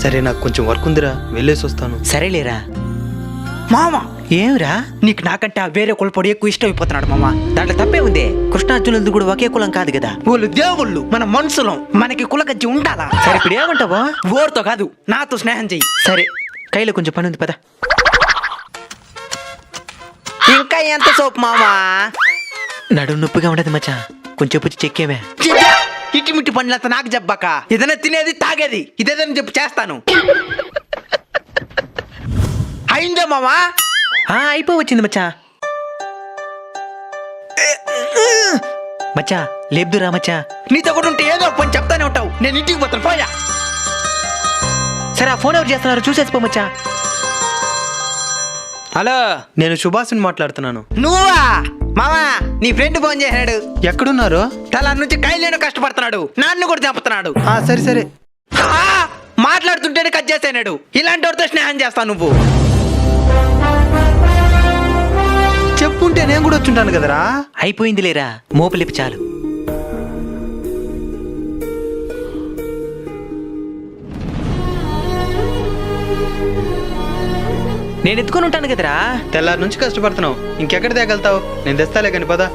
సరే నాకు కొంచెం వర్క్ ఉందిరా, వెళ్ళేసి వస్తాను. సరేలేరా. మామ ఏమిరా? నీకు నాకంటే ఆ వేరే కులపొడి ఎక్కువ ఇష్టం అయిపోతున్నాడు మామ. దాంట్లో తప్పే ఉంది. కృష్ణార్జునులది కూడా ఒకే కులం కాదు కదా. వాళ్ళు దేవుళ్ళు, మన మనుషులం, మనకి కులగజ్జి ఉండాలా. సరే ఇప్పుడు ఏమంటావా? ఓర్తో కాదు, నాతో స్నేహం చెయ్యి. సరే కైలో కొంచెం పని ఉంది, పద. ఇంకా ఎంత సోపు మామా? నడుము నొప్పిగా ఉండదు మచ్చా, కొంచెం పుచ్చి చెక్కేమే. ఇటిమిటి పనులంతా నాకు చెప్పాక, ఏదైనా తినేది తాగేది ఇదేదని చెప్పి చేస్తాను. అయిందే మామా? అయిపోవచ్చింది మచ్చా. మచ్చా లేబ్దురా మచ్చా. నీతో కూడా ఉంటే ఏదో ఒక పని చెప్తానే ఉంటావు. నేను ఇంటికి పోతాను, పోయా. సరే ఆ ఫోన్ ఎవరు చేస్తున్నారు చూసేసిపో మచ్చా. హలో, నేను సుభాష్ని మాట్లాడుతున్నాను. నువ్వా మామా? నీ ఫ్రెండ్ ఫోన్ చేశాడు. ఎక్కడున్నారు? తల నుంచి కైలేను కష్టపడుతున్నాడు, నాన్ను కూడా చంపుతున్నాడు. సరే సరే. మాట్లాడుతుంటేనే కట్ చేసాడు. ఇలాంటి వాడితో స్నేహం చేస్తావు నువ్వు? చెప్పుంటే నేను కూడా వచ్చుంటాను కదరా. అయిపోయింది లేరా, మోపలిపి చాలు. నేను ఎత్తుకొని ఉంటాను కదరా. తెల్లారి నుంచి కష్టపడుతున్నావు, ఇంకెక్కడ తేగలుగుతావు? నేను తెస్తాలే కాని పదా.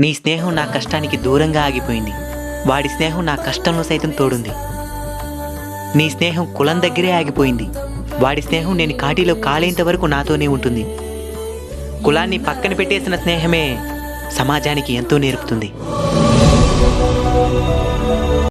నీ స్నేహం నా కష్టానికి దూరంగా ఆగిపోయింది. వాడి స్నేహం నా కష్టంలో సైతం తోడుంది. నీ స్నేహం కులం దగ్గరే ఆగిపోయింది. వాడి స్నేహం నేను కాటిలో కాలేంత వరకు నాతోనే ఉంటుంది. కులాన్ని పక్కన పెట్టేసిన స్నేహమే సమాజానికి ఎంతో నేర్పుతుంది.